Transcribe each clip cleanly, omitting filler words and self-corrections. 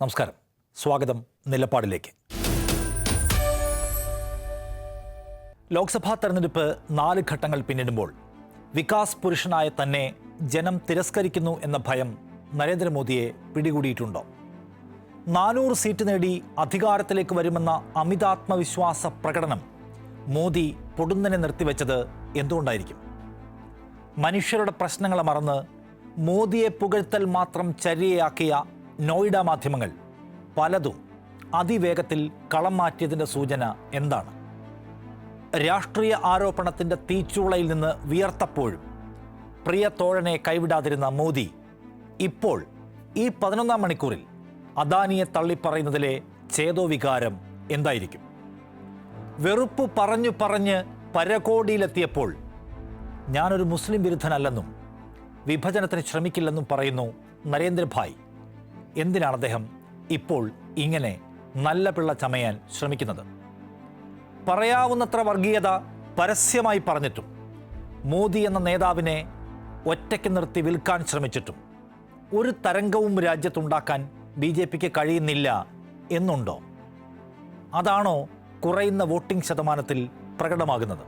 നമസ്കാരം, സ്വാഗതം നിലപാടിലേക്ക്. ലോക്സഭാ തെരഞ്ഞെടുപ്പ് 4 ഘട്ടങ്ങൾ പിന്നിടുമ്പോൾ വികാസ് പുരുഷനായ തന്നെ ജനം തിരസ്കരിക്കുന്നു എന്ന ഭയം നരേന്ദ്രമോദിയെ പിടികൂടിയിട്ടുണ്ടോ? 400 സീറ്റ് നേടി അധികാരത്തിലേക്ക് വരുമെന്ന അമിതാത്മവിശ്വാസ പ്രകടനം മോദി പൊടുന്നനെ നിർത്തിവെച്ചത് എന്തുകൊണ്ടായിരിക്കും? മനുഷ്യരുടെ പ്രശ്നങ്ങളെ മറന്ന് മോദിയെ പുകഴ്ത്തൽ മാത്രം ചര്യയാക്കിയ നോയിഡ മാധ്യമങ്ങൾ പലതും അതിവേഗത്തിൽ കളം മാറ്റിയതിൻ്റെ സൂചന എന്താണ്? രാഷ്ട്രീയ ആരോപണത്തിൻ്റെ തീച്ചൂളയിൽ നിന്ന് വിയർത്തപ്പോഴും പ്രിയ തോഴനെ കൈവിടാതിരുന്ന മോദി ഇപ്പോൾ ഈ 11-ാം മണിക്കൂറിൽ അദാനിയെ തള്ളിപ്പറയുന്നതിലെ ചേതോവികാരം എന്തായിരിക്കും? വെറുപ്പ് പറഞ്ഞ് പരകോടിയിലെത്തിയപ്പോൾ ഞാനൊരു മുസ്ലിം വിരുദ്ധനല്ലെന്നും വിഭജനത്തിന് ശ്രമിക്കില്ലെന്നും പറയുന്നു നരേന്ദ്രഭായ്. എന്തിനാണ് അദ്ദേഹം ഇപ്പോൾ ഇങ്ങനെ നല്ല പിള്ള ചമയാൻ ശ്രമിക്കുന്നത്? പറയാവുന്നത്ര വർഗീയത പരസ്യമായി പറഞ്ഞിട്ടും മോദി എന്ന നേതാവിനെ ഒറ്റയ്ക്ക് നിർത്തി വിൽക്കാൻ ശ്രമിച്ചിട്ടും ഒരു തരംഗവും രാജ്യത്തുണ്ടാക്കാൻ BJPക്ക് കഴിയുന്നില്ല എന്നുണ്ടോ? അതാണോ കുറയുന്ന വോട്ടിംഗ് ശതമാനത്തിൽ പ്രകടമാകുന്നത്?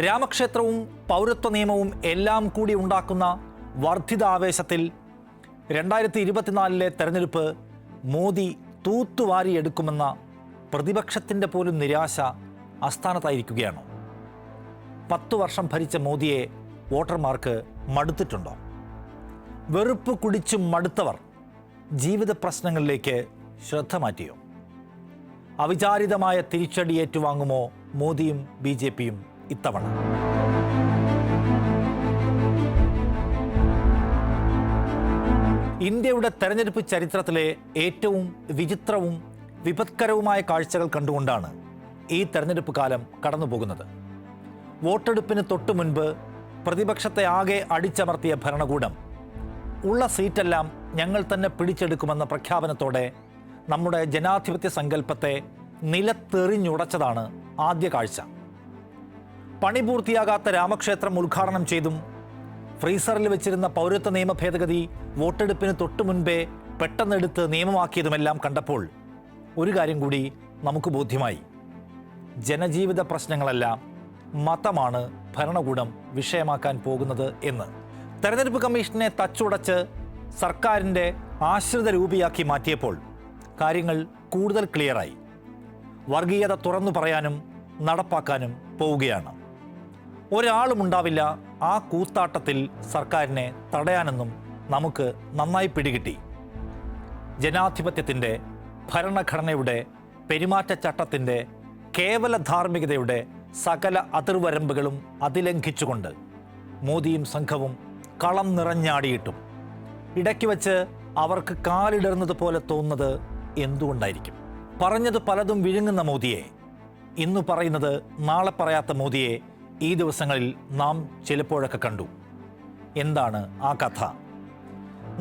രാമക്ഷേത്രവും പൗരത്വ നിയമവും എല്ലാം കൂടി ഉണ്ടാക്കുന്ന വർദ്ധിത ആവേശത്തിൽ 2024 തെരഞ്ഞെടുപ്പ് മോദി തൂത്തുവാരിയെടുക്കുമെന്ന പ്രതിപക്ഷത്തിൻ്റെ പോലും നിരാശ അസ്ഥാനത്തായിരിക്കുകയാണോ? 10 വർഷം ഭരിച്ച മോദിയെ വോട്ടർമാർക്ക് മടുത്തിട്ടുണ്ടോ? വെറുപ്പ് കുടിച്ചു മടുത്തവർ ജീവിത പ്രശ്നങ്ങളിലേക്ക് ശ്രദ്ധ മാറ്റിയോ? അവിചാരിതമായ തിരിച്ചടി ഏറ്റുവാങ്ങുമോ മോദിയും BJPയും ഇത്തവണ? ഇന്ത്യയുടെ തെരഞ്ഞെടുപ്പ് ചരിത്രത്തിലെ ഏറ്റവും വിചിത്രവും വിപത്കരവുമായ കാഴ്ചകൾ കണ്ടുകൊണ്ടാണ് ഈ തെരഞ്ഞെടുപ്പ് കാലം കടന്നുപോകുന്നത്. വോട്ടെടുപ്പിന് തൊട്ടു മുൻപ് പ്രതിപക്ഷത്തെ ആകെ അടിച്ചമർത്തിയ ഭരണകൂടം ഉള്ള സീറ്റെല്ലാം ഞങ്ങൾ തന്നെ പിടിച്ചെടുക്കുമെന്ന പ്രഖ്യാപനത്തോടെ നമ്മുടെ ജനാധിപത്യ സങ്കല്പത്തെ നിലത്തെറിഞ്ഞുടച്ചതാണ് ആദ്യ കാഴ്ച. പണി പൂർത്തിയാകാത്ത രാമക്ഷേത്രം ഉദ്ഘാടനം ചെയ്തും ഫ്രീസറിൽ വെച്ചിരുന്ന പൗരത്വ നിയമ ഭേദഗതി വോട്ടെടുപ്പിന് തൊട്ടു മുൻപേ പെട്ടെന്നെടുത്ത് നിയമമാക്കിയതുമെല്ലാം കണ്ടപ്പോൾ ഒരു കാര്യം കൂടി നമുക്ക് ബോധ്യമായി. ജനജീവിത പ്രശ്നങ്ങളെല്ലാം മതമാണ് ഭരണകൂടം വിഷയമാക്കാൻ പോകുന്നത് എന്ന്. തെരഞ്ഞെടുപ്പ് കമ്മീഷനെ തച്ചുടച്ച് സർക്കാരിൻ്റെ ആശ്രിത രൂപയാക്കി മാറ്റിയപ്പോൾ കാര്യങ്ങൾ കൂടുതൽ ക്ലിയറായി. വർഗീയത തുറന്നു പറയാനും നടപ്പാക്കാനും പോവുകയാണ്. ഒരാളുമുണ്ടാവില്ല ആ കൂത്താട്ടത്തിൽ സർക്കാരിനെ തടയാനെന്നും നമുക്ക് നന്നായി പിടികിട്ടി. ജനാധിപത്യത്തിൻ്റെ, ഭരണഘടനയുടെ, പെരുമാറ്റച്ചട്ടത്തിൻ്റെ, കേവല ധാർമ്മികതയുടെ സകല അതിർവരമ്പുകളും അതിലംഘിച്ചുകൊണ്ട് മോദിയും സംഘവും കളം നിറഞ്ഞാടിയിട്ടും ഇടയ്ക്ക് വച്ച് അവർക്ക് കാലിടർന്നത് പോലെ തോന്നുന്നത് എന്തുകൊണ്ടായിരിക്കും? പറഞ്ഞത് പലതും വിഴുങ്ങുന്ന മോദിയെ, ഇന്ന് പറയുന്നത് നാളെ പറയാത്ത മോദിയെ ഈ ദിവസങ്ങളിൽ നാം ചിലപ്പോഴൊക്കെ കണ്ടു. എന്താണ് ആ കഥ?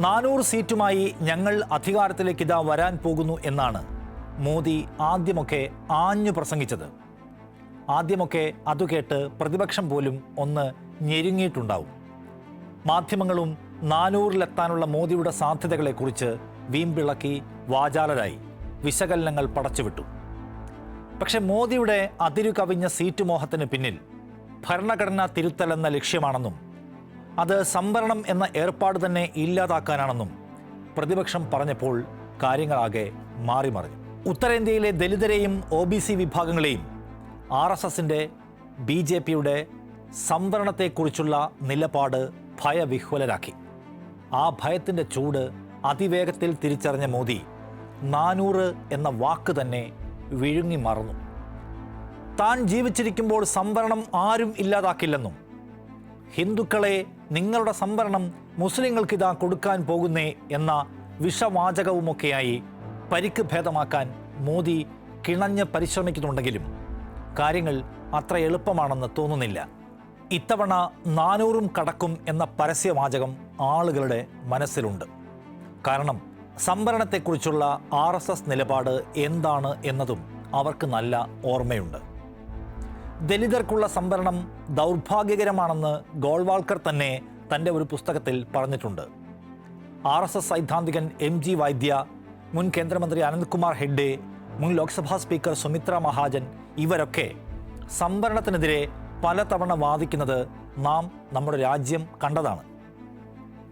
400 സീറ്റുമായി ഞങ്ങൾ അധികാരത്തിലേക്ക് ഇതാ വരാൻ പോകുന്നു എന്നാണ് മോദി ആദ്യമൊക്കെ ആഞ്ഞു പ്രസംഗിച്ചത്. ആദ്യമൊക്കെ അതു കേട്ട് പ്രതിപക്ഷം പോലും ഒന്ന് ഞെരുങ്ങിയിട്ടുണ്ടാവും. മാധ്യമങ്ങളും 400-ലെത്താനുള്ള മോദിയുടെ സാധ്യതകളെക്കുറിച്ച് വീമ്പിളക്കി വാചാലരായി വിശകലനങ്ങൾ പടച്ചുവിട്ടു. പക്ഷെ മോദിയുടെ അതിരു കവിഞ്ഞ സീറ്റ് മോഹത്തിന് പിന്നിൽ ഭരണഘടനാ തിരുത്തൽ എന്ന ലക്ഷ്യമാണെന്നും അത് സംവരണം എന്ന ഏർപ്പാട് തന്നെ ഇല്ലാതാക്കാനാണെന്നും പ്രതിപക്ഷം പറഞ്ഞപ്പോൾ കാര്യങ്ങളാകെ മാറിമറിഞ്ഞു. ഉത്തരേന്ത്യയിലെ ദലിതരെയും OBC വിഭാഗങ്ങളെയും RSSൻ്റെ, BJPയുടെ സംവരണത്തെക്കുറിച്ചുള്ള നിലപാട് ഭയവിഹ്വലരാക്കി. ആ ഭയത്തിൻ്റെ ചൂട് അതിവേഗത്തിൽ തിരിച്ചറിഞ്ഞ മോദി 400 എന്ന വാക്ക് തന്നെ വിഴുങ്ങി മറന്നു. താൻ ജീവിച്ചിരിക്കുമ്പോൾ സംവരണം ആരും ഇല്ലാതാക്കില്ലെന്നും ഹിന്ദുക്കളെ നിങ്ങളുടെ സംവരണം മുസ്ലിങ്ങൾക്കിതാ കൊടുക്കാൻ പോകുന്നേ എന്ന വിഷവാചകവുമൊക്കെയായി പരിക്ക് ഭേദമാക്കാൻ മോദി കിണഞ്ഞ് പരിശ്രമിക്കുന്നുണ്ടെങ്കിലും കാര്യങ്ങൾ അത്ര എളുപ്പമാണെന്ന് തോന്നുന്നില്ല. ഇത്തവണ 400 കടക്കും എന്ന പരസ്യവാചകം ആളുകളുടെ മനസ്സിലുണ്ട്. കാരണം സംവരണത്തെക്കുറിച്ചുള്ള RSS നിലപാട് എന്താണ് എന്നതും അവർക്ക് നല്ല ഓർമ്മയുണ്ട്. ദലിതർക്കുള്ള സംവരണം ദൗർഭാഗ്യകരമാണെന്ന് ഗോൾവാൾക്കർ തന്നെ തൻ്റെ ഒരു പുസ്തകത്തിൽ പറഞ്ഞിട്ടുണ്ട്. RSS സൈദ്ധാന്തികൻ MG വൈദ്യ മുൻ കേന്ദ്രമന്ത്രി അനന്ത്കുമാർ ഹെഗ്ഡെ, മുൻ ലോക്സഭാ സ്പീക്കർ സുമിത്ര മഹാജൻ ഇവരൊക്കെ സംവരണത്തിനെതിരെ പലതവണ വാദിക്കുന്നത് നാം നമ്മുടെ രാജ്യം കണ്ടതാണ്.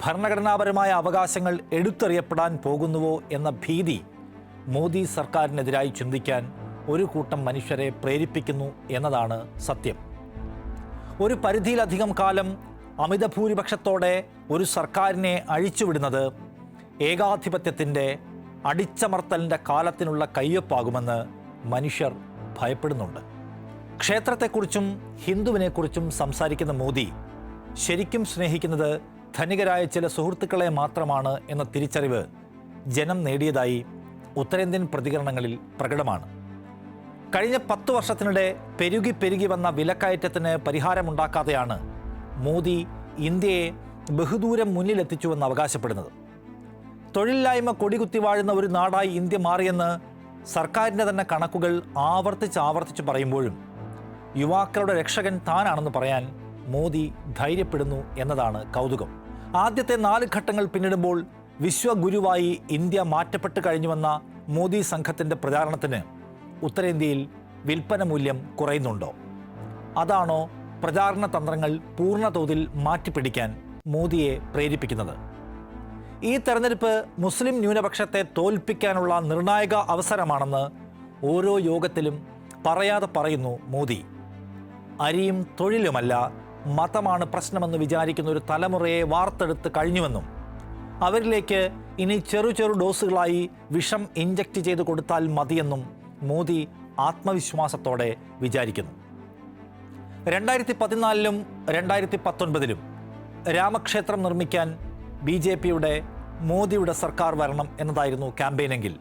ഭരണഘടനാപരമായ അവകാശങ്ങൾ എടുത്തെറിയപ്പെടാൻ പോകുന്നുവോ എന്ന ഭീതി മോദി സർക്കാരിനെതിരായി ചിന്തിക്കാൻ ഒരു കൂട്ടം മനുഷ്യരെ പ്രേരിപ്പിക്കുന്നു എന്നതാണ് സത്യം. ഒരു പരിധിയിലധികം കാലം അമിത ഭൂരിപക്ഷത്തോടെ ഒരു സർക്കാരിനെ അഴിച്ചുവിടുന്നത് ഏകാധിപത്യത്തിൻ്റെ അടിച്ചമർത്തലിൻ്റെ കാലത്തിനുള്ള കയ്യൊപ്പാകുമെന്ന് മനുഷ്യർ ഭയപ്പെടുന്നുണ്ട്. ക്ഷേത്രത്തെക്കുറിച്ചും ഹിന്ദുവിനെക്കുറിച്ചും സംസാരിക്കുന്ന മോദി ശരിക്കും സ്നേഹിക്കുന്നത് ധനികരായ ചില സുഹൃത്തുക്കളെ മാത്രമാണ് എന്ന തിരിച്ചറിവ് ജനം നേടിയതായി ഉത്തരേന്ത്യൻ പ്രതികരണങ്ങളിൽ പ്രകടമാണ്. കഴിഞ്ഞ 10 വർഷത്തിനിടെ പെരുകി വന്ന വിലക്കയറ്റത്തിന് പരിഹാരമുണ്ടാക്കാതെയാണ് മോദി ഇന്ത്യയെ ബഹുദൂരം മുന്നിലെത്തിച്ചുവെന്ന് അവകാശപ്പെടുന്നത്. തൊഴിലില്ലായ്മ കൊടികുത്തി വാഴുന്ന ഒരു നാടായി ഇന്ത്യ മാറിയെന്ന് സർക്കാരിൻ്റെ തന്നെ കണക്കുകൾ ആവർത്തിച്ച് പറയുമ്പോഴും യുവാക്കളുടെ രക്ഷകൻ താനാണെന്ന് പറയാൻ മോദി ധൈര്യപ്പെടുന്നു എന്നതാണ് കൗതുകം. ആദ്യത്തെ 4 ഘട്ടങ്ങൾ പിന്നിടുമ്പോൾ വിശ്വഗുരുവായി ഇന്ത്യ മാറ്റപ്പെട്ട് കഴിഞ്ഞുവെന്ന മോദി സംഘത്തിൻ്റെ പ്രചാരണത്തിന് ഉത്തരേന്ത്യയിൽ വിൽപ്പന മൂല്യം കുറയുന്നുണ്ടോ? അതാണോ പ്രചാരണ തന്ത്രങ്ങൾ പൂർണ്ണതോതിൽ മാറ്റിപ്പിടിക്കാൻ മോദിയെ പ്രേരിപ്പിക്കുന്നത്? ഈ തെരഞ്ഞെടുപ്പ് മുസ്ലിം ന്യൂനപക്ഷത്തെ തോൽപ്പിക്കാനുള്ള നിർണായക അവസരമാണെന്ന് ഓരോ യോഗത്തിലും പറയാതെ പറയുന്നു മോദി. അരിയും തൊഴിലുമല്ല, മതമാണ് പ്രശ്നമെന്ന് വിചാരിക്കുന്ന ഒരു തലമുറയെ വാർത്തെടുത്ത് കഴിഞ്ഞുവെന്നും അവരിലേക്ക് ഇനി ചെറു ഡോസുകളായി വിഷം ഇഞ്ചക്ട് ചെയ്ത് കൊടുത്താൽ മതിയെന്നും മോദി ആത്മവിശ്വാസത്തോടെ വിചാരിക്കുന്നു. 2014-ലും 2019-ലും രാമക്ഷേത്രം നിർമ്മിക്കാൻ BJPയുടെ മോദിയുടെ സർക്കാർ വരണം എന്നതായിരുന്നു ക്യാമ്പയിനെങ്കിൽ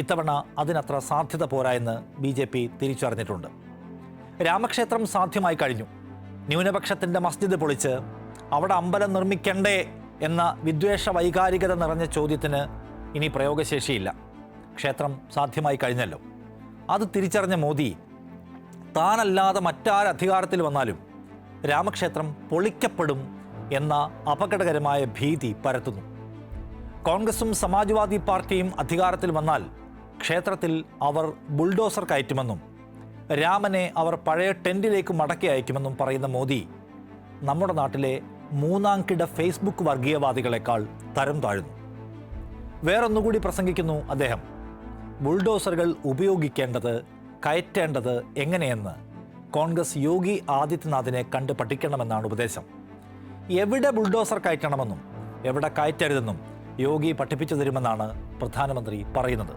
ഇത്തവണ അതിനത്ര സാധ്യത പോരാ എന്ന് BJP തിരിച്ചറിഞ്ഞിട്ടുണ്ട്. രാമക്ഷേത്രം സാധ്യമായി കഴിഞ്ഞു. ന്യൂനപക്ഷത്തിൻ്റെ മസ്ജിദ് പൊളിച്ച് അവിടെ അമ്പലം നിർമ്മിക്കണ്ടേ എന്ന വിദ്വേഷ വൈകാരികത നിറഞ്ഞ ചോദ്യത്തിന് ഇനി പ്രയോഗശേഷിയില്ല. ക്ഷേത്രം സാധ്യമായി കഴിഞ്ഞല്ലോ. അത് തിരിച്ചറിഞ്ഞ മോദി താനല്ലാതെ മറ്റാരധികാരത്തിൽ വന്നാലും രാമക്ഷേത്രം പൊളിക്കപ്പെടും എന്ന അപകടകരമായ ഭീതി പരത്തുന്നു. കോൺഗ്രസും സമാജ്വാദി പാർട്ടിയും അധികാരത്തിൽ വന്നാൽ ക്ഷേത്രത്തിൽ അവർ ബുൾഡോസർ കയറ്റുമെന്നും രാമനെ അവർ പഴയ ടെൻറ്റിലേക്ക് മടക്കി അയക്കുമെന്നും പറയുന്ന മോദി നമ്മുടെ നാട്ടിലെ മൂന്നാംകിട ഫേസ്ബുക്ക് വർഗീയവാദികളെക്കാൾ തരം താഴുന്നു. വേറൊന്നുകൂടി പ്രസംഗിക്കുന്നു അദ്ദേഹം. ബുൾഡോസറുകൾ ഉപയോഗിക്കേണ്ടത്, കയറ്റേണ്ടത് എങ്ങനെയെന്ന് കോൺഗ്രസ് യോഗി ആദിത്യനാഥിനെ കണ്ട് പഠിക്കണമെന്നാണ് ഉപദേശം. എവിടെ ബുൾഡോസർ കയറ്റണമെന്നും എവിടെ കയറ്റരുതെന്നും യോഗി പഠിപ്പിച്ചു തരുമെന്നാണ് പ്രധാനമന്ത്രി പറയുന്നത്.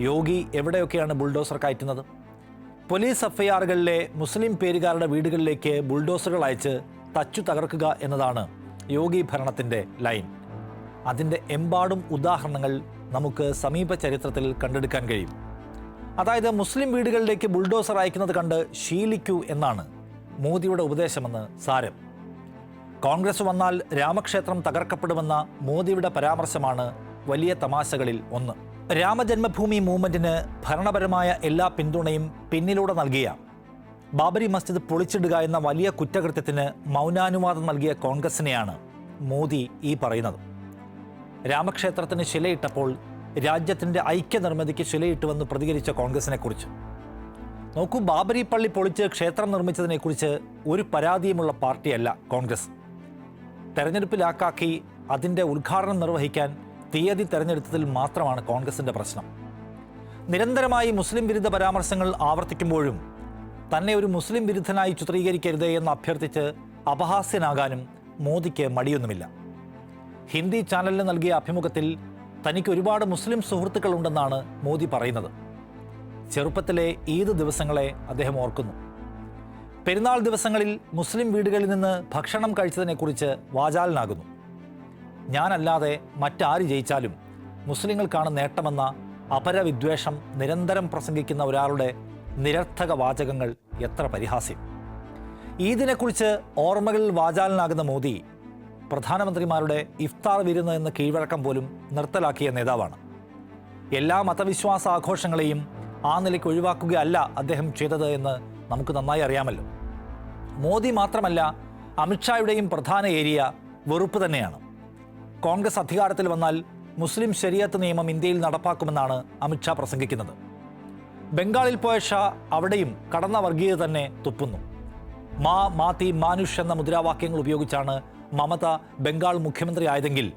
യോഗി എവിടെയൊക്കെയാണ് ബുൾഡോസർ കയറ്റുന്നത്? പോലീസ് എഫ്ഐആറുകളിലെ മുസ്ലിം പേരുകാരുടെ വീടുകളിലേക്ക് ബുൾഡോസറുകൾ അയച്ച് തച്ചു തകർക്കുക എന്നതാണ് യോഗി ഭരണത്തിൻ്റെ ലൈൻ. അതിൻ്റെ എമ്പാടും ഉദാഹരണങ്ങൾ നമുക്ക് സമീപ ചരിത്രത്തിൽ കണ്ടെടുക്കാൻ കഴിയും. അതായത് മുസ്ലിം വീടുകളിലേക്ക് ബുൾഡോസർ അയക്കുന്നത് കണ്ട് ശീലിക്കൂ എന്നാണ് മോദിയുടെ ഉപദേശമെന്ന് സാരം. കോൺഗ്രസ് വന്നാൽ രാമക്ഷേത്രം തകർക്കപ്പെടുമെന്ന മോദിയുടെ പരാമർശമാണ് വലിയ തമാശകളിൽ ഒന്ന്. രാമജന്മഭൂമി മൂവ്മെൻറ്റിന് ഭരണപരമായ എല്ലാ പിന്തുണയും പിന്നിലൂടെ നൽകിയ ബാബരി മസ്ജിദ് പൊളിച്ചിടുക എന്ന വലിയ കുറ്റകൃത്യത്തിന് മൗനാനുവാദം നൽകിയ കോൺഗ്രസിനെയാണ് മോദി ഈ പറയുന്നത്. രാമക്ഷേത്രത്തിന് ശിലയിട്ടപ്പോൾ രാജ്യത്തിൻ്റെ ഐക്യനിർമ്മിതിക്ക് ശിലയിട്ടുവെന്ന് പ്രതികരിച്ച കോൺഗ്രസിനെക്കുറിച്ച് നോക്കൂ. ബാബരി പള്ളി പൊളിച്ച് ക്ഷേത്രം നിർമ്മിച്ചതിനെക്കുറിച്ച് ഒരു പരാതിയുമുള്ള പാർട്ടിയല്ല കോൺഗ്രസ്. തെരഞ്ഞെടുപ്പിലാക്കാക്കി അതിൻ്റെ ഉദ്ഘാടനം നിർവഹിക്കാൻ തീയതി തെരഞ്ഞെടുത്തതിൽ മാത്രമാണ് കോൺഗ്രസിൻ്റെ പ്രശ്നം. നിരന്തരമായി മുസ്ലിം വിരുദ്ധ പരാമർശങ്ങൾ ആവർത്തിക്കുമ്പോഴും തന്നെ ഒരു മുസ്ലിം വിരുദ്ധനായി ചിത്രീകരിക്കരുതേ എന്ന് അഭ്യർത്ഥിച്ച് അപഹാസ്യനാകാനും മോദിക്ക് മടിയൊന്നുമില്ല. ഹിന്ദി ചാനലിന് നൽകിയ അഭിമുഖത്തിൽ തനിക്ക് ഒരുപാട് മുസ്ലിം സുഹൃത്തുക്കളുണ്ടെന്നാണ് മോദി പറയുന്നത്. ചെറുപ്പത്തിലെ ഈദ് ദിവസങ്ങളെ അദ്ദേഹം ഓർക്കുന്നു. പെരുന്നാൾ ദിവസങ്ങളിൽ മുസ്ലിം വീടുകളിൽ നിന്ന് ഭക്ഷണം കഴിച്ചതിനെക്കുറിച്ച് വാചാലനാകുന്നു. ഞാനല്ലാതെ മറ്റാര് ജയിച്ചാലും മുസ്ലിങ്ങൾക്കാണ് നേട്ടമെന്ന അപരവിദ്വേഷം നിരന്തരം പ്രസംഗിക്കുന്ന ഒരാളുടെ നിരർത്ഥക വാചകങ്ങൾ എത്ര പരിഹാസ്യം. ഈദിനെക്കുറിച്ച് ഓർമ്മകളിൽ വാചാലനാകുന്ന മോദി പ്രധാനമന്ത്രിമാരുടെ ഇഫ്താർ വിരുന്ന് എന്ന കീഴ്വഴക്കം പോലും നിർത്തലാക്കിയ നേതാവാണ്. എല്ലാ മതവിശ്വാസ ആഘോഷങ്ങളെയും ആ നിലയ്ക്ക് ഒഴിവാക്കുകയല്ല അദ്ദേഹം ചെയ്തത് എന്ന് നമുക്ക് നന്നായി അറിയാമല്ലോ. മോദി മാത്രമല്ല, അമിത്ഷായുടെയും പ്രധാന ഏരിയ വെറുപ്പ് തന്നെയാണ്. കോൺഗ്രസ് അധികാരത്തിൽ വന്നാൽ മുസ്ലിം ശരിയത്ത് നിയമം ഇന്ത്യയിൽ നടപ്പാക്കുമെന്നാണ് അമിത്ഷാ പ്രസംഗിക്കുന്നത്. ബംഗാളിൽ പോയ ഷാ അവിടെയും കടന്ന വർഗീയത തന്നെ തുപ്പുന്നു. മാതി മാനുഷ് എന്ന മുദ്രാവാക്യങ്ങൾ ഉപയോഗിച്ചാണ് മമത ബംഗാൾ മുഖ്യമന്ത്രി ആയതെങ്കിൽ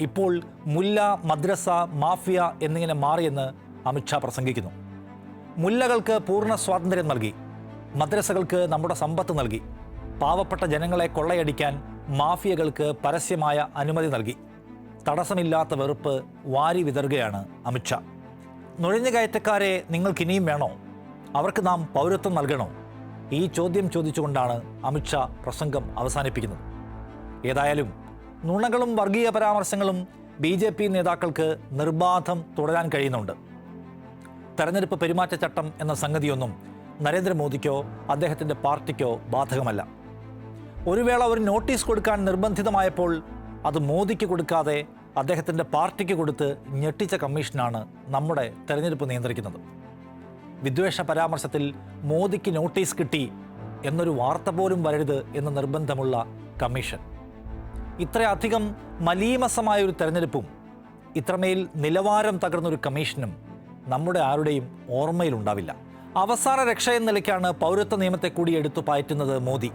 ഇപ്പോൾ മുല്ല, മദ്രസ, മാഫിയ എന്നിങ്ങനെ മാറിയെന്ന് അമിത്ഷാ പ്രസംഗിക്കുന്നു. മുല്ലകൾക്ക് പൂർണ്ണ സ്വാതന്ത്ര്യം നൽകി, മദ്രസകൾക്ക് നമ്മുടെ സമ്പത്ത് നൽകി, പാവപ്പെട്ട ജനങ്ങളെ കൊള്ളയടിക്കാൻ മാഫിയകൾക്ക് പരസ്യമായ അനുമതി നൽകി. തടസ്സമില്ലാത്ത വെറുപ്പ് വാരി വിതറുകയാണ് അമിത്ഷാ. നുഴഞ്ഞുകയറ്റക്കാരെ നിങ്ങൾക്കിനിയും വേണോ? അവർക്ക് നാം പൗരത്വം നൽകണോ? ഈ ചോദ്യം ചോദിച്ചുകൊണ്ടാണ് അമിത്ഷാ പ്രസംഗം അവസാനിപ്പിക്കുന്നത്. ഏതായാലും നുണകളും വർഗീയ പരാമർശങ്ങളും BJP നേതാക്കൾക്ക് നിർബാധം തുടരാൻ കഴിയുന്നുണ്ട്. തെരഞ്ഞെടുപ്പ് പെരുമാറ്റച്ചട്ടം എന്ന സംഗതിയൊന്നും നരേന്ദ്രമോദിക്കോ അദ്ദേഹത്തിൻ്റെ പാർട്ടിക്കോ ബാധകമല്ല. ഒരു വേള ഒരു നോട്ടീസ് കൊടുക്കാൻ നിർബന്ധിതമായപ്പോൾ അത് മോദിക്ക് കൊടുക്കാതെ അദ്ദേഹത്തിൻ്റെ പാർട്ടിക്ക് കൊടുത്ത് ഞെട്ടിച്ച കമ്മീഷനാണ് നമ്മുടെ തെരഞ്ഞെടുപ്പ് നിയന്ത്രിക്കുന്നത്. വിദ്വേഷ പരാമർശത്തിൽ മോദിക്ക് നോട്ടീസ് കിട്ടി എന്നൊരു വാർത്ത പോലും വരരുത് എന്ന് നിർബന്ധമുള്ള കമ്മീഷൻ. ഇത്രയധികം മലീമസമായൊരു തെരഞ്ഞെടുപ്പും ഇത്രമേൽ നിലവാരം തകർന്നൊരു കമ്മീഷനും നമ്മുടെ ആരുടെയും ഓർമ്മയിലുണ്ടാവില്ല. അവസാന രക്ഷ എന്ന നിലയ്ക്കാണ് പൗരത്വ നിയമത്തെ കൂടി എടുത്തു പായറ്റുന്നത് മോദി.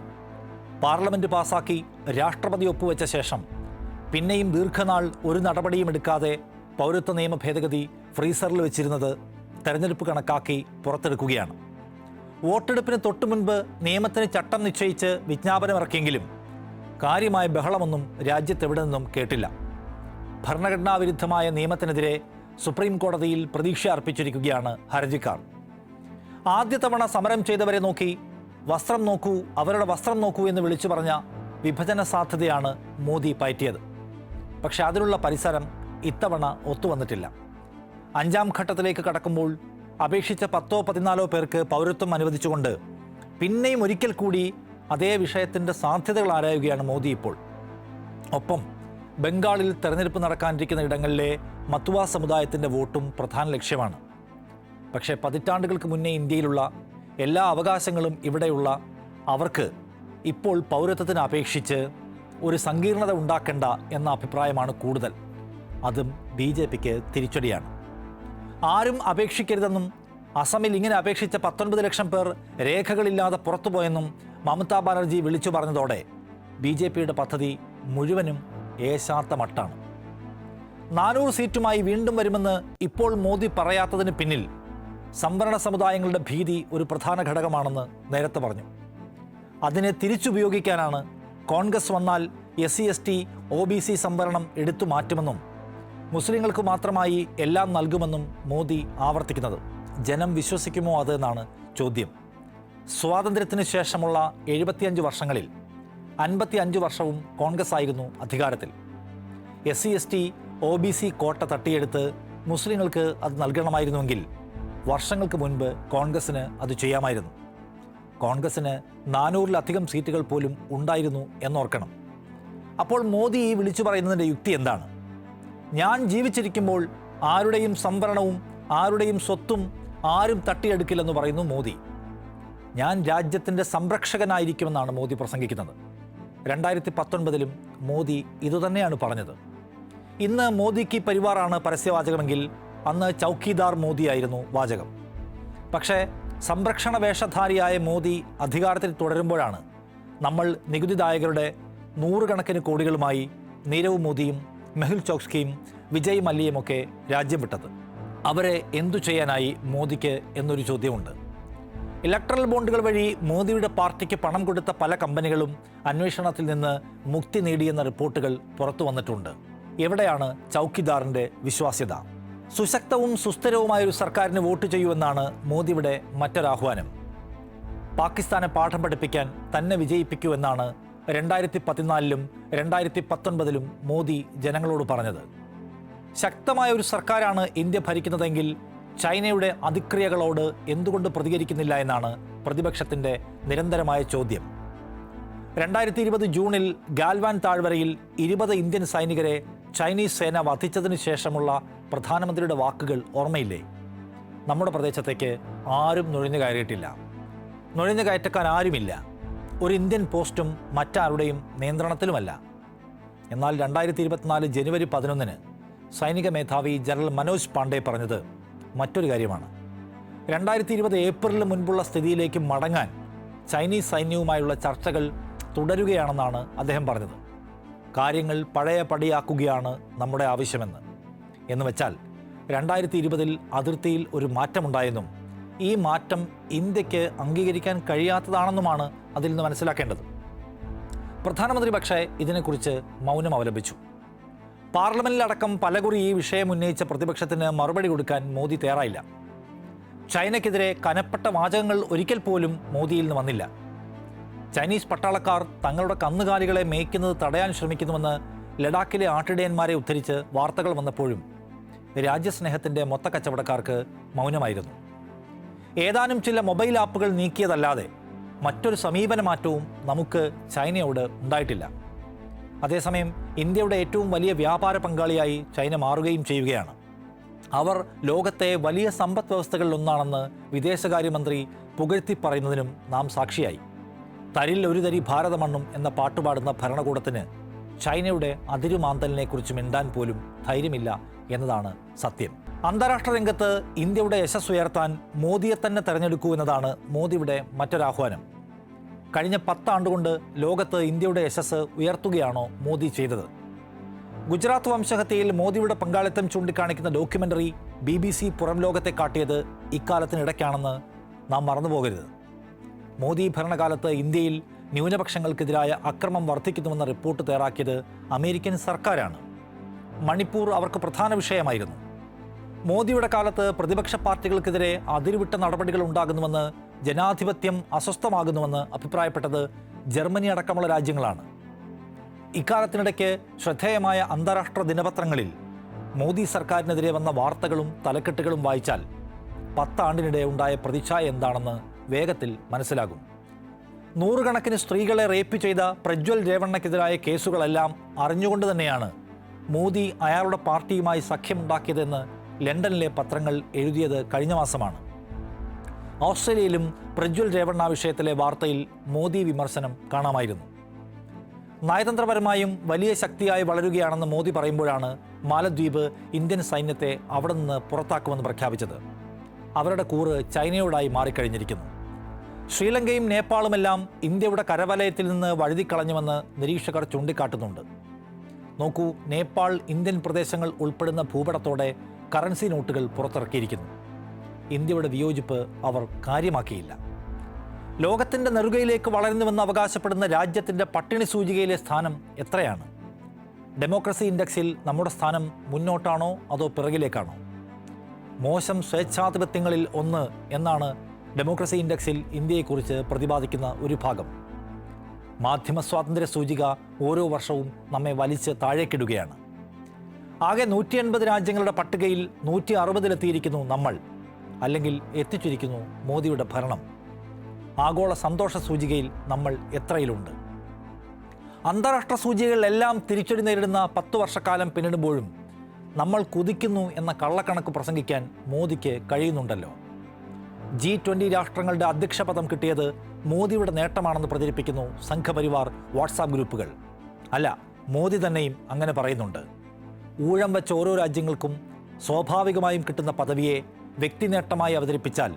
പാർലമെൻറ്റ് പാസാക്കി രാഷ്ട്രപതി ഒപ്പുവെച്ച ശേഷം പിന്നെയും ദീർഘനാൾ ഒരു നടപടിയും എടുക്കാതെ പൗരത്വ നിയമ ഭേദഗതി ഫ്രീസറിൽ വെച്ചിരുന്നത് തെരഞ്ഞെടുപ്പ് കണക്കാക്കി പുറത്തെടുക്കുകയാണ്. വോട്ടെടുപ്പിന് തൊട്ടു മുൻപ് നിയമത്തിന് ചട്ടം നിശ്ചയിച്ച് വിജ്ഞാപനമിറക്കിയെങ്കിലും കാര്യമായ ബഹളമൊന്നും രാജ്യത്തെവിടെ നിന്നും കേട്ടില്ല. ഭരണഘടനാ വിരുദ്ധമായ നിയമത്തിനെതിരെ സുപ്രീം കോടതിയിൽ പ്രതീക്ഷ അർപ്പിച്ചിരിക്കുകയാണ് ഹർജിക്കാർ. ആദ്യ തവണ സമരം ചെയ്തവരെ നോക്കി വസ്ത്രം നോക്കൂ, അവരുടെ വസ്ത്രം നോക്കൂ എന്ന് വിളിച്ചു പറഞ്ഞ വിഭജന സാധ്യതയാണ് മോദി പയറ്റിയത്. പക്ഷെ അതിനുള്ള പരിസരം ഇത്തവണ ഒത്തുവന്നിട്ടില്ല. 5ാം ഘട്ടത്തിലേക്ക് കടക്കുമ്പോൾ അപേക്ഷിച്ച 10-14 പേർക്ക് പൗരത്വം അനുവദിച്ചുകൊണ്ട് പിന്നെയും ഒരിക്കൽ കൂടി അതേ വിഷയത്തിൻ്റെ സാധ്യതകൾ ആരായുകയാണ് മോദി ഇപ്പോൾ. ഒപ്പം ബംഗാളിൽ തെരഞ്ഞെടുപ്പ് നടക്കാനിരിക്കുന്ന ഇടങ്ങളിലെ മത്തുവ സമുദായത്തിൻ്റെ വോട്ടും പ്രധാന ലക്ഷ്യമാണ്. പക്ഷേ പതിറ്റാണ്ടുകൾക്ക് മുന്നേ ഇന്ത്യയിലുള്ള എല്ലാ അവകാശങ്ങളും ഇവിടെയുള്ള അവർക്ക് ഇപ്പോൾ പൗരത്വത്തിന് അപേക്ഷിച്ച് ഒരു സങ്കീർണത ഉണ്ടാക്കേണ്ട എന്ന അഭിപ്രായമാണ് കൂടുതൽ. അതും BJPക്ക് തിരിച്ചടിയാണ്. ആരും അപേക്ഷിക്കരുതെന്നും അസമിൽ ഇങ്ങനെ അപേക്ഷിച്ച 19 ലക്ഷം പേർ രേഖകളില്ലാതെ പുറത്തുപോയെന്നും മമതാ ബാനർജി വിളിച്ചു പറഞ്ഞതോടെ BJPയുടെ പദ്ധതി മുഴുവനും ഏശാത്ത മട്ടാണ്. 400 സീറ്റുമായി വീണ്ടും വരുമെന്ന് ഇപ്പോൾ മോദി പറയാത്തതിന് പിന്നിൽ സംവരണ സമുദായങ്ങളുടെ ഭീതി ഒരു പ്രധാന ഘടകമാണെന്ന് നേരത്തെ പറഞ്ഞു. അതിനെ തിരിച്ചുപയോഗിക്കാനാണ് കോൺഗ്രസ് വന്നാൽ SC/ST OBC സംവരണം എടുത്തു മാറ്റുമെന്നും മുസ്ലിങ്ങൾക്ക് മാത്രമായി എല്ലാം നൽകുമെന്നും മോദി ആവർത്തിക്കുന്നത്. ജനം വിശ്വസിക്കുമോ അതെന്നാണ് ചോദ്യം. സ്വാതന്ത്ര്യത്തിന് ശേഷമുള്ള 75 വർഷങ്ങളിൽ 55 വർഷവും കോൺഗ്രസ് ആയിരുന്നു അധികാരത്തിൽ. SC/ST OBC കോട്ട തട്ടിയെടുത്ത് മുസ്ലിങ്ങൾക്ക് അത് നൽകണമായിരുന്നുവെങ്കിൽ വർഷങ്ങൾക്ക് മുൻപ് കോൺഗ്രസ്സിന് അത് ചെയ്യാമായിരുന്നു. കോൺഗ്രസ്സിന് 400-ലധികം സീറ്റുകൾ പോലും ഉണ്ടായിരുന്നു എന്നോർക്കണം. അപ്പോൾ മോദി ഈ വിളിച്ചു പറയുന്നതിൻ്റെ യുക്തി എന്താണ്? ഞാൻ ജീവിച്ചിരിക്കുമ്പോൾ ആരുടെയും സംവരണവും ആരുടെയും സ്വത്തും ആരും തട്ടിയെടുക്കില്ലെന്ന് പറയുന്നു മോദി. ഞാൻ രാജ്യത്തിൻ്റെ സംരക്ഷകനായിരിക്കുമെന്നാണ് മോദി പ്രസംഗിക്കുന്നത്. 2019-ലും മോദി ഇതുതന്നെയാണ് പറഞ്ഞത്. ഇന്ന് മോദിക്ക് പരിവാറാണ് പരസ്യവാചകമെങ്കിൽ അന്ന് ചൗക്കിദാർ മോദിയായിരുന്നു വാചകം. പക്ഷേ സംരക്ഷണ വേഷധാരിയായ മോദി അധികാരത്തിൽ തുടരുമ്പോഴാണ് നമ്മൾ നികുതിദായകരുടെ 100 കണക്കിന് കോടികളുമായി നീരവ് മോദിയും മെഹുൽ ചോക്സിയും വിജയ് മല്യയുമൊക്കെ രാജ്യം വിട്ടത്. അവരെ എന്തു ചെയ്യാനായി മോദിക്ക് എന്നൊരു ചോദ്യമുണ്ട്. ഇലക്ട്രൽ ബോണ്ടുകൾ വഴി മോദിയുടെ പാർട്ടിക്ക് പണം കൊടുത്ത പല കമ്പനികളും അന്വേഷണത്തിൽ നിന്ന് മുക്തി നേടിയെന്ന റിപ്പോർട്ടുകൾ പുറത്തു വന്നിട്ടുണ്ട്. എവിടെയാണ് ചൗക്കിദാറിൻ്റെ വിശ്വാസ്യത? സുശക്തവും സുസ്ഥിരവുമായൊരു സർക്കാരിന് വോട്ട് ചെയ്യുമെന്നാണ് മോദിയുടെ മറ്റൊരാഹ്വാനം. പാകിസ്ഥാനെ പാഠം പഠിപ്പിക്കാൻ തന്നെ വിജയിപ്പിക്കൂ എന്നാണ് 2014-ലും 2019-ലും മോദി ജനങ്ങളോട് പറഞ്ഞത്. ശക്തമായ ഒരു സർക്കാരാണ് ഇന്ത്യ ഭരിക്കുന്നതെങ്കിൽ ചൈനയുടെ അതിക്രിയകളോട് എന്തുകൊണ്ട് പ്രതികരിക്കുന്നില്ല എന്നാണ് പ്രതിപക്ഷത്തിൻ്റെ നിരന്തരമായ ചോദ്യം. 2020 ജൂണിൽ ഗാൽവാൻ താഴ്വരയിൽ 20 ഇന്ത്യൻ സൈനികരെ ചൈനീസ് സേന വധിച്ചതിന് ശേഷമുള്ള പ്രധാനമന്ത്രിയുടെ വാക്കുകൾ ഓർമ്മയില്ലേ? നമ്മുടെ പ്രദേശത്തേക്ക് ആരും നുഴഞ്ഞു കയറിയിട്ടില്ല, നുഴഞ്ഞു കയറ്റക്കാൻ ആരുമില്ല, ഒരു ഇന്ത്യൻ പോസ്റ്റും മറ്റാരുടെയും നിയന്ത്രണത്തിലുമല്ല. എന്നാൽ 2024 ജനുവരി 11-ന് സൈനിക മേധാവി ജനറൽ മനോജ് പാണ്ഡെ പറഞ്ഞത് മറ്റൊരു കാര്യമാണ്. 2020 ഏപ്രിലിന് മുൻപുള്ള സ്ഥിതിയിലേക്ക് മടങ്ങാൻ ചൈനീസ് സൈന്യവുമായുള്ള ചർച്ചകൾ തുടരുകയാണെന്നാണ് അദ്ദേഹം പറഞ്ഞത്. കാര്യങ്ങൾ പഴയ പടിയാക്കുകയാണ് നമ്മുടെ ആവശ്യമെന്ന്. എന്ന് വെച്ചാൽ 2020 അതിർത്തിയിൽ ഒരു മാറ്റമുണ്ടായെന്നും ഈ മാറ്റം ഇന്ത്യക്ക് അംഗീകരിക്കാൻ കഴിയാത്തതാണെന്നുമാണ് അതിൽ നിന്ന് മനസ്സിലാക്കേണ്ടത്. പ്രധാനമന്ത്രി പക്ഷേ ഇതിനെക്കുറിച്ച് മൗനം അവലംബിച്ചു. പാർലമെന്റിലടക്കം പലകുറി ഈ വിഷയം ഉന്നയിച്ച പ്രതിപക്ഷത്തിന് മറുപടി കൊടുക്കാൻ മോദി തയ്യാറായില്ല. ചൈനയ്ക്കെതിരെ കനപ്പെട്ട വാചകങ്ങൾ ഒരിക്കൽ പോലും മോദിയിൽ നിന്ന് വന്നില്ല. ചൈനീസ് പട്ടാളക്കാർ തങ്ങളുടെ കന്നുകാലികളെ മേയ്ക്കുന്നത് തടയാൻ ശ്രമിക്കുന്നുവെന്ന് ലഡാക്കിലെ ആട്ടിടയന്മാരെ ഉദ്ധരിച്ച് വാർത്തകൾ വന്നപ്പോഴും രാജ്യസ്നേഹത്തിൻ്റെ മൊത്ത കച്ചവടക്കാർക്ക് മൗനമായിരുന്നു. ഏതാനും ചില മൊബൈൽ ആപ്പുകൾ നീക്കിയതല്ലാതെ മറ്റൊരു സമീപനമാറ്റവും നമുക്ക് ചൈനയോട് ഉണ്ടായിട്ടില്ല. അതേസമയം ഇന്ത്യയുടെ ഏറ്റവും വലിയ വ്യാപാര പങ്കാളിയായി ചൈന മാറുകയും ചെയ്യുകയാണ്. അവർ ലോകത്തെ വലിയ സമ്പദ് വ്യവസ്ഥകളിലൊന്നാണെന്ന് വിദേശകാര്യമന്ത്രി പുകഴ്ത്തി പറയുന്നതിനും നാം സാക്ഷിയായി. തരിൽ ഒരു തരി ഭാരതമണ്ണും എന്ന പാട്ടുപാടുന്ന ഭരണകൂടത്തിന് ചൈനയുടെ അതിരുമാന്തലിനെക്കുറിച്ച് മിണ്ടാൻ പോലും ധൈര്യമില്ല എന്നതാണ് സത്യം. അന്താരാഷ്ട്ര രംഗത്ത് ഇന്ത്യയുടെ യശസ് ഉയർത്താൻ മോദിയെ തന്നെ തെരഞ്ഞെടുക്കൂ എന്നതാണ് മോദിയുടെ മറ്റൊരാഹ്വാനം. കഴിഞ്ഞ 10 ആണ്ടുകൊണ്ട് ലോകത്ത് ഇന്ത്യയുടെ യശസ് ഉയർത്തുകയാണോ മോദി ചെയ്തത്? ഗുജറാത്ത് വംശഹത്യയിൽ മോദിയുടെ പങ്കാളിത്തം ചൂണ്ടിക്കാണിക്കുന്ന ഡോക്യുമെൻ്ററി BBC പുറം ലോകത്തെ കാട്ടിയത് ഇക്കാലത്തിനിടയ്ക്കാണെന്ന് നാം മറന്നുപോകരുത്. മോദി ഭരണകാലത്ത് ഇന്ത്യയിൽ ന്യൂനപക്ഷങ്ങൾക്കെതിരായ അക്രമം വർദ്ധിക്കുന്നുവെന്ന റിപ്പോർട്ട് തയ്യാറാക്കിയത് അമേരിക്കൻ സർക്കാരാണ്. മണിപ്പൂർ അവർക്ക് പ്രധാന വിഷയമായിരുന്നു. മോദിയുടെ കാലത്ത് പ്രതിപക്ഷ പാർട്ടികൾക്കെതിരെ അതിരുവിട്ട നടപടികൾ ഉണ്ടാകുന്നുവെന്ന്, ജനാധിപത്യം അസ്വസ്ഥമാകുന്നുവെന്ന് അഭിപ്രായപ്പെട്ടത് ജർമ്മനി അടക്കമുള്ള രാജ്യങ്ങളാണ്. ഇക്കാലത്തിനിടയ്ക്ക് ശ്രദ്ധേയമായ അന്താരാഷ്ട്ര ദിനപത്രങ്ങളിൽ മോദി സർക്കാരിനെതിരെ വന്ന വാർത്തകളും തലക്കെട്ടുകളും വായിച്ചാൽ 10 ആണ്ടിനിടെ ഉണ്ടായ പ്രതിച്ഛായ എന്താണെന്ന് വേഗത്തിൽ മനസ്സിലാകും. നൂറുകണക്കിന് സ്ത്രീകളെ റേപ്പ് ചെയ്ത പ്രജ്വൽ രേവണ്ണയ്ക്കെതിരായ കേസുകളെല്ലാം അറിഞ്ഞുകൊണ്ട് തന്നെയാണ് മോദി അയാളുടെ പാർട്ടിയുമായി സഖ്യമുണ്ടാക്കിയതെന്ന് ലണ്ടനിലെ പത്രങ്ങൾ എഴുതിയത് കഴിഞ്ഞ മാസമാണ്. ഓസ്ട്രേലിയയിലും പ്രജ്വൽ രേവണ്ണ വിഷയത്തിലെ വാർത്തയിൽ മോദി വിമർശനം കാണാമായിരുന്നു. നയതന്ത്രപരമായും വലിയ ശക്തിയായി വളരുകയാണെന്ന് മോദി പറയുമ്പോഴാണ് മാലദ്വീപ് ഇന്ത്യൻ സൈന്യത്തെ അവിടെ നിന്ന് പുറത്താക്കുമെന്ന് പ്രഖ്യാപിച്ചത്. അവരുടെ കൂറ് ചൈനയോടായി മാറിക്കഴിഞ്ഞിരിക്കുന്നു. ശ്രീലങ്കയും നേപ്പാളുമെല്ലാം ഇന്ത്യയുടെ കരവലയത്തിൽ നിന്ന് വഴുതിക്കളഞ്ഞുവെന്ന് നിരീക്ഷകർ ചൂണ്ടിക്കാട്ടുന്നുണ്ട്. നോക്കൂ, നേപ്പാൾ ഇന്ത്യൻ പ്രദേശങ്ങൾ ഉൾപ്പെടുന്ന ഭൂപടത്തോടെ കറൻസി നോട്ടുകൾ പുറത്തിറക്കിയിരിക്കുന്നു. ഇന്ത്യയുടെ വിയോജിപ്പ് അവർ കാര്യമാക്കിയില്ല. ലോകത്തിൻ്റെ നെറുകയിലേക്ക് വളരുന്നുവെന്ന് അവകാശപ്പെടുന്ന രാജ്യത്തിൻ്റെ പട്ടിണി സൂചികയിലെ സ്ഥാനം എത്രയാണ്? ഡെമോക്രസി ഇൻഡെക്സിൽ നമ്മുടെ സ്ഥാനം മുന്നോട്ടാണോ അതോ പിറകിലേക്കാണോ? മോശം സ്വേച്ഛാധിപത്യങ്ങളിൽ ഒന്ന് എന്നാണ് ഡെമോക്രസി ഇൻഡെക്സിൽ ഇന്ത്യയെക്കുറിച്ച് പ്രതിപാദിക്കുന്ന ഒരു ഭാഗം. മാധ്യമ സ്വാതന്ത്ര്യ സൂചിക ഓരോ വർഷവും നമ്മെ താഴേക്കിടുകയാണ്. ആകെ 180 രാജ്യങ്ങളുടെ പട്ടികയിൽ 160-ലെത്തിയിരിക്കുന്നു നമ്മൾ, അല്ലെങ്കിൽ എത്തിച്ചിരിക്കുന്നു മോദിയുടെ ഭരണം. ആഗോള സന്തോഷ സൂചികയിൽ നമ്മൾ എത്രയിലുണ്ട്? അന്താരാഷ്ട്ര സൂചികകളിലെല്ലാം തിരിച്ചടി നേരിടുന്ന 10 വർഷക്കാലം പിന്നിടുമ്പോഴും നമ്മൾ കുതിക്കുന്നു എന്ന കള്ളക്കണക്ക് പ്രസംഗിക്കാൻ മോദിക്ക് കഴിയുന്നുണ്ടല്ലോ. G20 രാഷ്ട്രങ്ങളുടെ അധ്യക്ഷപദം കിട്ടിയത് മോദിയുടെ നേട്ടമാണെന്ന് പ്രചരിപ്പിക്കുന്നു സംഘപരിവാർ വാട്സാപ്പ് ഗ്രൂപ്പുകൾ. അല്ല, മോദി തന്നെയും അങ്ങനെ പറയുന്നുണ്ട്. ഊഴം വെച്ച ഓരോ രാജ്യങ്ങൾക്കും സ്വാഭാവികമായും കിട്ടുന്ന പദവിയെ വ്യക്തിനേട്ടമായി അവതരിപ്പിച്ചാൽ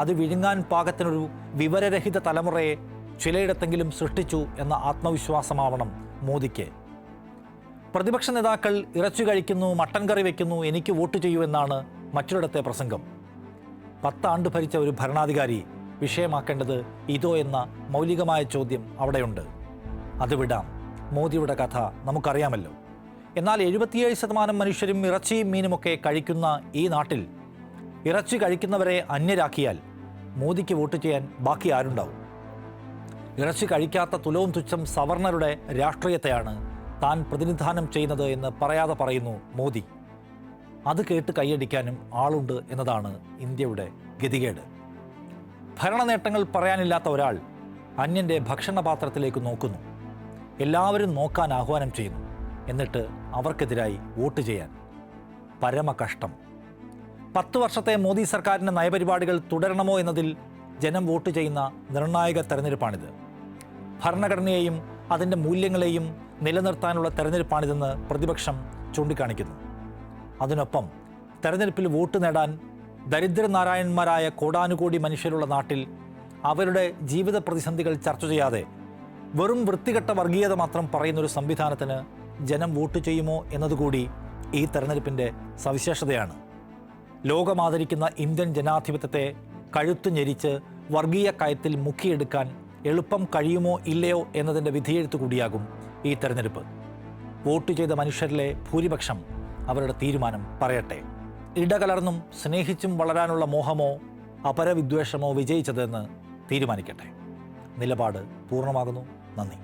അത് വിഴുങ്ങാൻ പാകത്തിനൊരു വിവരരഹിത തലമുറയെ ചിലയിടത്തെങ്കിലും സൃഷ്ടിച്ചു എന്ന ആത്മവിശ്വാസമാവണം മോദിക്ക്. പ്രതിപക്ഷ നേതാക്കൾ ഇറച്ചി കഴിക്കുന്നു, മട്ടൻ കറി വയ്ക്കുന്നു, എനിക്ക് വോട്ട് ചെയ്യൂ എന്നാണ് മറ്റൊരിടത്തെ പ്രസംഗം. 10 ആണ്ട് ഭരിച്ച ഒരു ഭരണാധികാരി വിഷയമാക്കേണ്ടത് ഇതോ എന്ന മൗലികമായ ചോദ്യം അവിടെയുണ്ട്. അത് വിടാം, മോദിയുടെ കഥ നമുക്കറിയാമല്ലോ. എന്നാൽ 77% മനുഷ്യരും ഇറച്ചിയും മീനുമൊക്കെ കഴിക്കുന്ന ഈ നാട്ടിൽ ഇറച്ചി കഴിക്കുന്നവരെ അന്യരാക്കിയാൽ മോദിക്ക് വോട്ട് ചെയ്യാൻ ബാക്കി ആരുണ്ടാവും? ഇറച്ചി കഴിക്കാത്ത തുലവും തുച്ഛം സവർണരുടെ രാഷ്ട്രീയത്തെയാണ് താൻ പ്രതിനിധാനം ചെയ്യുന്നത് എന്ന് പറയാതെ പറയുന്നു മോദി. അത് കേട്ട് കൈയടിക്കാനും ആളുണ്ട് എന്നതാണ് ഇന്ത്യയുടെ ഗതികേട്. ഭരണനേട്ടങ്ങൾ പറയാനില്ലാത്ത ഒരാൾ അന്യൻ്റെ ഭക്ഷണപാത്രത്തിലേക്ക് നോക്കുന്നു. എല്ലാവരും നോക്കാൻ ആഹ്വാനം ചെയ്യുന്നു. എന്നിട്ട് അവർക്കെതിരായി വോട്ട് ചെയ്യാൻ. പരമകഷ്ടം. 10 വർഷത്തെ മോദി സർക്കാരിൻ്റെ നയപരിപാടികൾ തുടരണമോ എന്നതിൽ ജനം വോട്ട് ചെയ്യുന്ന നിർണായക തെരഞ്ഞെടുപ്പാണിത്. ഭരണഘടനയെയും അതിൻ്റെ മൂല്യങ്ങളെയും നിലനിർത്താനുള്ള തെരഞ്ഞെടുപ്പാണിതെന്ന് പ്രതിപക്ഷം ചൂണ്ടിക്കാണിക്കുന്നു. അതിനൊപ്പം തെരഞ്ഞെടുപ്പിൽ വോട്ട് നേടാൻ ദരിദ്രനാരായണന്മാരായ കോടാനുകോടി മനുഷ്യരുള്ള നാട്ടിൽ അവരുടെ ജീവിത പ്രതിസന്ധികൾ ചർച്ച ചെയ്യാതെ വെറും വൃത്തികെട്ട വർഗീയത മാത്രം പറയുന്നൊരു സംവിധാനത്തിന് ജനം വോട്ട് ചെയ്യുമോ എന്നതുകൂടി ഈ തെരഞ്ഞെടുപ്പിൻ്റെ സവിശേഷതയാണ്. ലോകമാദരിക്കുന്ന ഇന്ത്യൻ ജനാധിപത്യത്തെ കഴുത്തു ഞെരിച്ച് വർഗീയ കയത്തിൽ മുക്കിയെടുക്കാൻ എളുപ്പം കഴിയുമോ ഇല്ലയോ എന്നതിൻ്റെ വിധിയെഴുത്തു കൂടിയാകും ഈ തെരഞ്ഞെടുപ്പ്. വോട്ട് ചെയ്ത മനുഷ്യരിലെ ഭൂരിപക്ഷം അവരുടെ തീരുമാനം പറയട്ടെ. ഇടകലർന്നും സ്നേഹിച്ചും വളരാനുള്ള മോഹമോ അപരവിദ്വേഷമോ വിജയിച്ചതെന്ന് തീരുമാനിക്കട്ടെ. നിലപാട് പൂർണ്ണമാകുന്നു. നന്ദി.